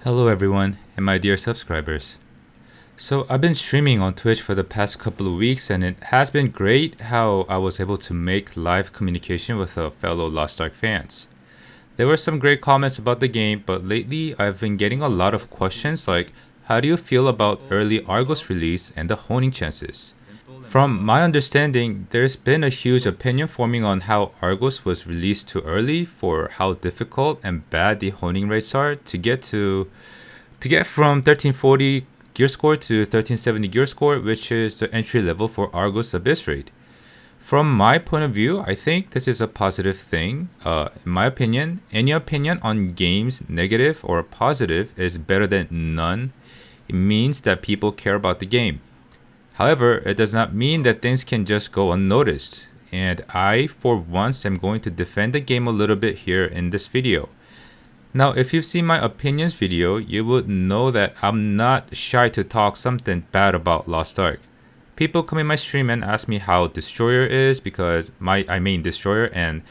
Hello everyone and my dear subscribers. So I've been streaming on Twitch for the past couple of weeks and it has been great how I was able to make live communication with fellow Lost Ark fans. There were some great comments about the game, but lately I've been getting a lot of questions like how do you feel about early Argos release and the honing chances? From my understanding, there's been a huge opinion forming on how Argos was released too early for how difficult and bad the honing rates are to get from 1340 gear score to 1370 gear score, which is the entry level for Argos Abyss raid. From my point of view, I think this is a positive thing. In my opinion, any opinion on games, negative or positive, is better than none. It means that people care about the game. However, it does not mean that things can just go unnoticed. And I, for once, am going to defend the game a little bit here in this video. Now, if you've seen my opinions video, you would know that I'm not shy to talk something bad about Lost Ark. People come in my stream and ask me how Destroyer is because I main Destroyer, and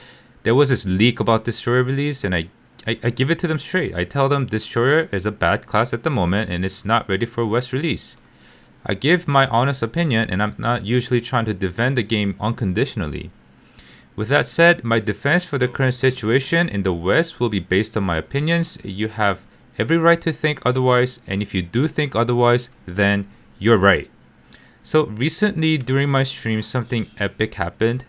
there was this leak about Destroyer release, and I give it to them straight. I tell them Destroyer is a bad class at the moment and it's not ready for West release. I give my honest opinion, and I'm not usually trying to defend the game unconditionally. With that said, my defense for the current situation in the West will be based on my opinions. You have every right to think otherwise, and if you do think otherwise, then you're right. So recently during my stream, something epic happened.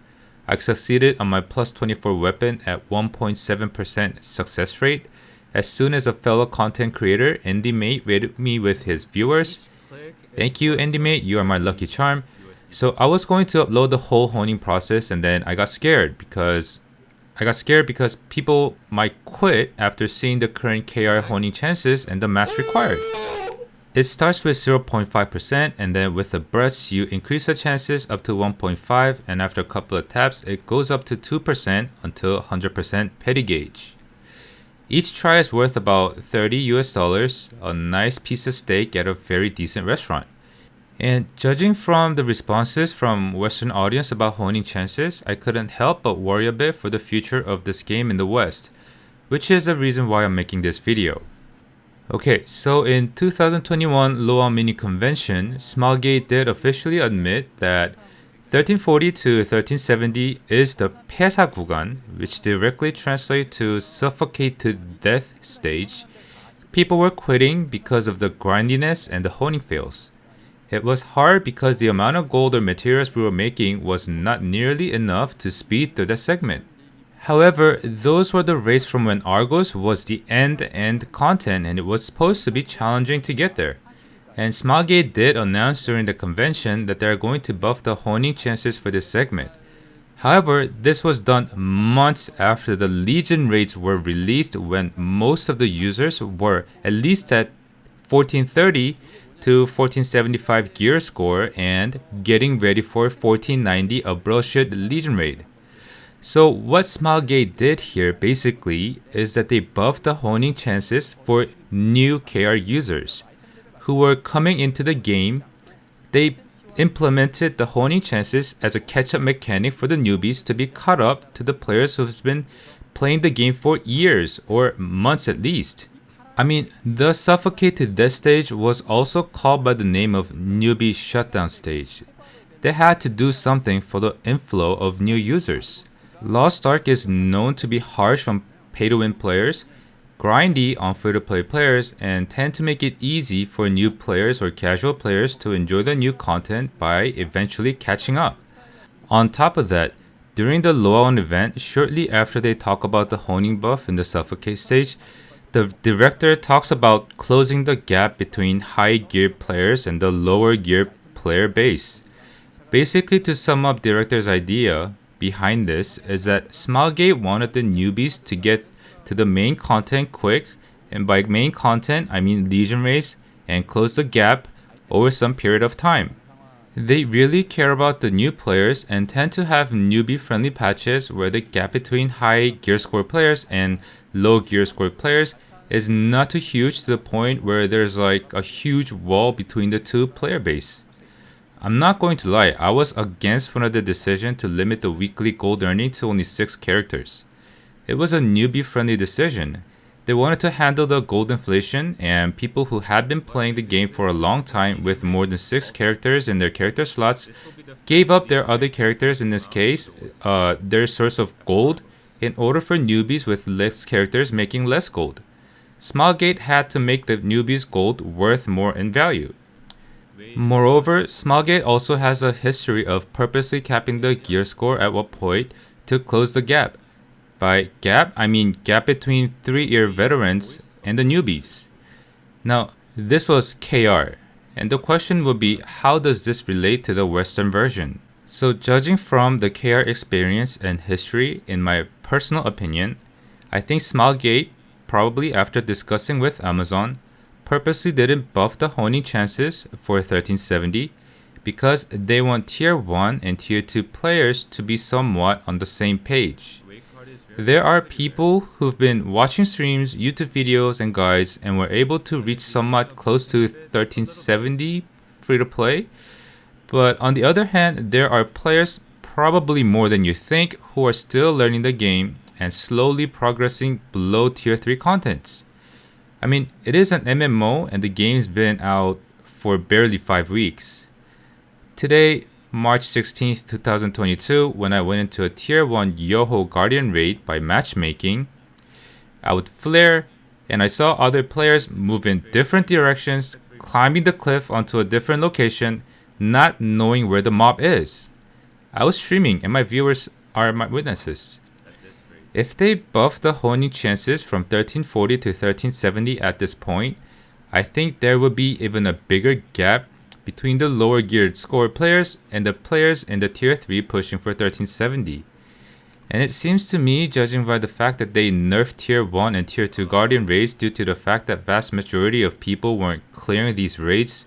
I succeeded on my plus 24 weapon at 1.7% success rate. As soon as a fellow content creator, IndieMate, rated me with his viewers. Thank you, IndieMate, you are my lucky charm. So I was going to upload the whole honing process, and then I got scared because people might quit after seeing the current KR honing chances and the mass required. It starts with 0.5%, and then with the breaths you increase the chances up to 1.5, and after a couple of taps it goes up to 2% until 100% petty gauge. Each try is worth about $30 US, a nice piece of steak at a very decent restaurant. And judging from the responses from Western audience about honing chances, I couldn't help but worry a bit for the future of this game in the West, which is the reason why I'm making this video. Okay, so in 2021 Loa Mini Convention, Smilegate did officially admit that 1340 to 1370 is the 폐사 구간, which directly translates to suffocate to death stage. People were quitting because of the grindiness and the honing fails. It was hard because the amount of gold or materials we were making was not nearly enough to speed through the segment. However, those were the rates from when Argos was the end-to-end content and it was supposed to be challenging to get there. And Smilegate did announce during the convention that they are going to buff the honing chances for this segment. However, this was done months after the Legion raids were released, when most of the users were at least at 1430 to 1475 gear score and getting ready for 1490 a bullshit Legion raid. So what Smilegate did here basically is that they buffed the honing chances for new KR users who were coming into the game. They implemented the honing chances as a catch-up mechanic for the newbies to be caught up to the players who've been playing the game for years or months at least. I mean, the suffocate to death stage was also called by the name of newbie shutdown stage. They had to do something for the inflow of new users. Lost Ark is known to be harsh on pay-to-win players, grindy on free-to-play players, and tend to make it easy for new players or casual players to enjoy the new content by eventually catching up. On top of that, during the Loaon event, shortly after they talk about the honing buff in the suffocate stage, the director talks about closing the gap between high gear players and the lower gear player base. Basically, to sum up director's idea behind this is that Smilegate wanted the newbies to get to the main content quick, and by main content I mean Legion raids, and close the gap over some period of time. They really care about the new players and tend to have newbie friendly patches where the gap between high gear score players and low gear score players is not too huge to the point where there's like a huge wall between the two player base. I'm not going to lie, I was against one of the decision to limit the weekly gold earning to only 6 characters. It was a newbie friendly decision. They wanted to handle the gold inflation, and people who had been playing the game for a long time with more than 6 characters in their character slots gave up their other characters, in this case, their source of gold, in order for newbies with less characters making less gold. Smilegate had to make the newbies' gold worth more in value. Moreover, Smilegate also has a history of purposely capping the gear score at one point to close the gap. By gap, I mean gap between 3-year veterans and the newbies. Now, this was KR, and the question would be, how does this relate to the Western version? So judging from the KR experience and history, in my personal opinion, I think Smilegate, probably after discussing with Amazon, purposely didn't buff the honing chances for 1370 because they want Tier 1 and Tier 2 players to be somewhat on the same page. There are people who've been watching streams, YouTube videos, and guides and were able to reach somewhat close to 1370 free to play. But on the other hand, there are players, probably more than you think, who are still learning the game and slowly progressing below Tier 3 contents. I mean, it is an MMO and the game's been out for barely 5 weeks. Today, March 16th, 2022, when I went into a Tier 1 Yoho Guardian raid by matchmaking, I would flare and I saw other players move in different directions, climbing the cliff onto a different location, not knowing where the mob is. I was streaming and my viewers are my witnesses. If they buff the honing chances from 1340 to 1370 at this point, I think there would be even a bigger gap between the lower geared score players and the players in the Tier 3 pushing for 1370. And it seems to me, judging by the fact that they nerfed Tier 1 and Tier 2 Guardian raids due to the fact that vast majority of people weren't clearing these raids,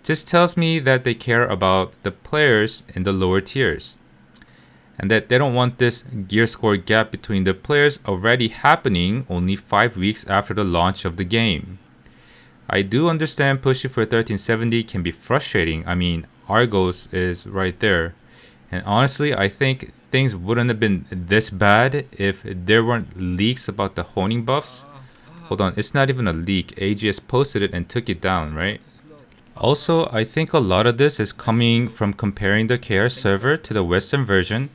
just tells me that they care about the players in the lower tiers. And that they don't want this gear score gap between the players already happening only 5 weeks after the launch of the game. I do understand pushing for 1370 can be frustrating. I mean, Argos is right there. And honestly, I think things wouldn't have been this bad if there weren't leaks about the honing buffs. Hold on, it's not even a leak. AGS posted it and took it down, right? Also, I think a lot of this is coming from comparing the KR server to the Western version,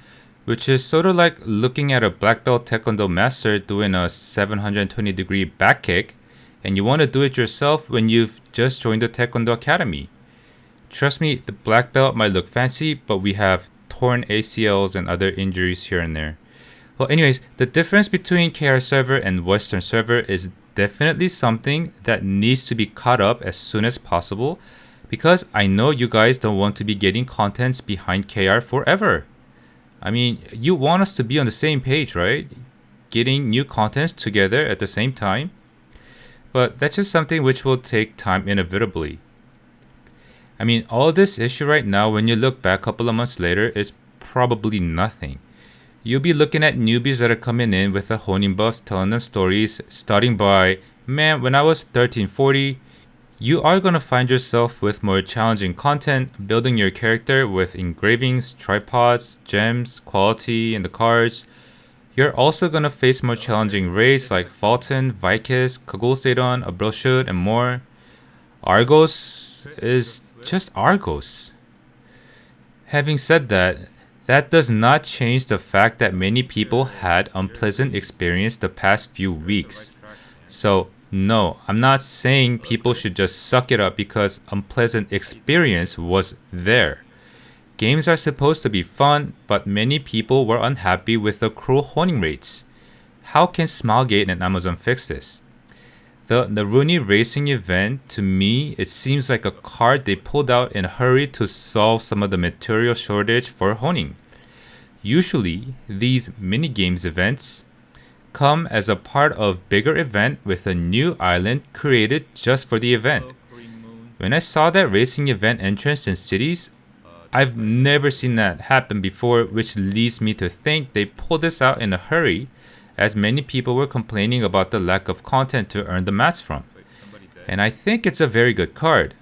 which is sort of like looking at a black belt taekwondo master doing a 720-degree back kick, and you want to do it yourself when you've just joined the Taekwondo Academy. Trust me, the black belt might look fancy, but we have torn ACLs and other injuries here and there. Well, anyways, the difference between KR server and Western server is definitely something that needs to be caught up as soon as possible, because I know you guys don't want to be getting contents behind KR forever. I mean, you want us to be on the same page, right? Getting new contents together at the same time. But that's just something which will take time inevitably. I mean, all this issue right now, when you look back a couple of months later, is probably nothing. You'll be looking at newbies that are coming in with the honing buffs, telling them stories, starting by, man, when I was 1340, you are going to find yourself with more challenging content, building your character with engravings, tripods, gems, quality in the cards. You're also going to face more challenging raids like Fulton, Vicus, Kagulseidon, Abroshut, and more. Argos is just Argos. Having said that, that does not change the fact that many people had unpleasant experience the past few weeks. So, no, I'm not saying people should just suck it up because unpleasant experience was there. Games are supposed to be fun, but many people were unhappy with the cruel honing rates. How can Smilegate and Amazon fix this? The Rooney Racing event, to me, it seems like a card they pulled out in a hurry to solve some of the material shortage for honing. Usually, these mini-games events come as a part of bigger event with a new island created just for the event. When I saw that racing event entrance in cities, I've never seen that happen before, which leads me to think they pulled this out in a hurry, as many people were complaining about the lack of content to earn the mats from. And I think it's a very good card.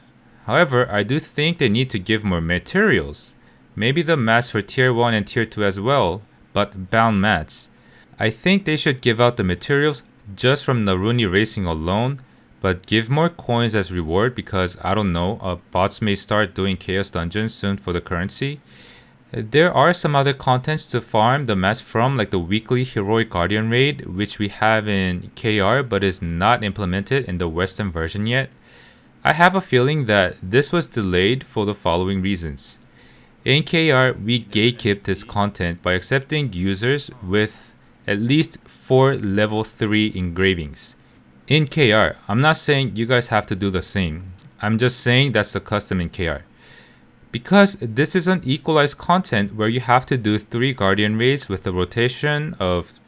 However, I do think they need to give more materials. Maybe the mats for Tier 1 and Tier 2 as well, but bound mats. I think they should give out the materials just from Naruni racing alone, but give more coins as reward because I don't know, bots may start doing chaos dungeons soon for the currency. There are some other contents to farm the mats from, like the weekly Heroic Guardian raid, which we have in KR but is not implemented in the Western version yet. I have a feeling that this was delayed for the following reasons. In KR, we gatekeep this content by accepting users with at least 4 level 3 engravings. In KR, I'm not saying you guys have to do the same. I'm just saying that's the custom in KR. Because this is an equalized content where you have to do 3 Guardian raids with a rotation of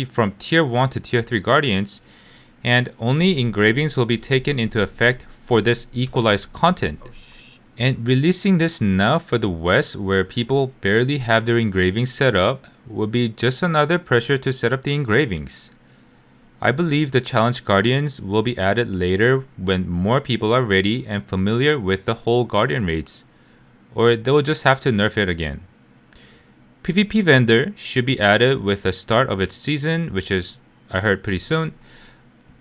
from tier 1 to tier 3 Guardians, and only engravings will be taken into effect for this equalized content. And releasing this now for the West, where people barely have their engravings set up, would be just another pressure to set up the engravings. I believe the challenge Guardians will be added later when more people are ready and familiar with the whole Guardian raids, or they will just have to nerf it again. PvP vendor should be added with the start of its season, which is, I heard, pretty soon.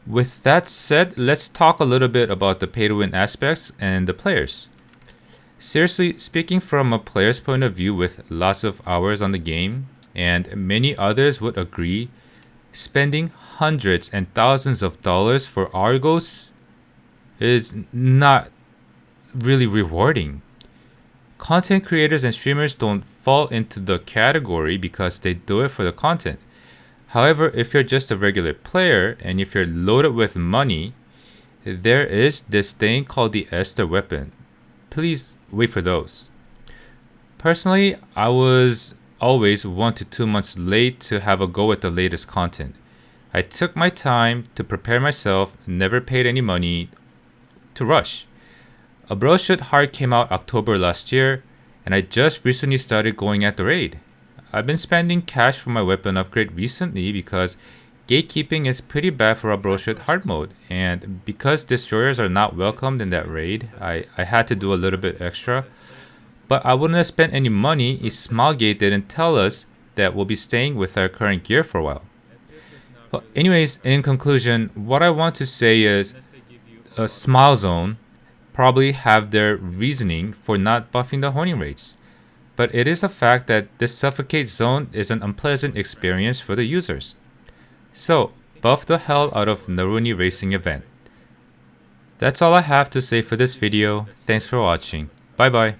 With that said, let's talk a little bit about the pay to win aspects and the players. Seriously, speaking from a player's point of view with lots of hours on the game, and many others would agree, spending hundreds and thousands of dollars for Argos is not really rewarding. Content creators and streamers don't fall into the category because they do it for the content. However, if you're just a regular player and if you're loaded with money, there is this thing called the Esther weapon. Please wait for those. Personally, I was always 1 to 2 months late to have a go at the latest content. I took my time to prepare myself, never paid any money to rush. A Bro Should Heart came out October last year, and I just recently started going at the raid. I've been spending cash for my weapon upgrade recently because gatekeeping is pretty bad for a Bro Should Heart mode, and because destroyers are not welcomed in that raid, I had to do a little bit extra. But I wouldn't have spent any money if Smilegate didn't tell us that we'll be staying with our current gear for a while. Well, anyways, in conclusion, what I want to say is a Smile Zone probably have their reasoning for not buffing the honing rates. But it is a fact that this Suffocate Zone is an unpleasant experience for the users. So, buff the hell out of Naruni Racing event. That's all I have to say for this video. Thanks for watching. Bye bye.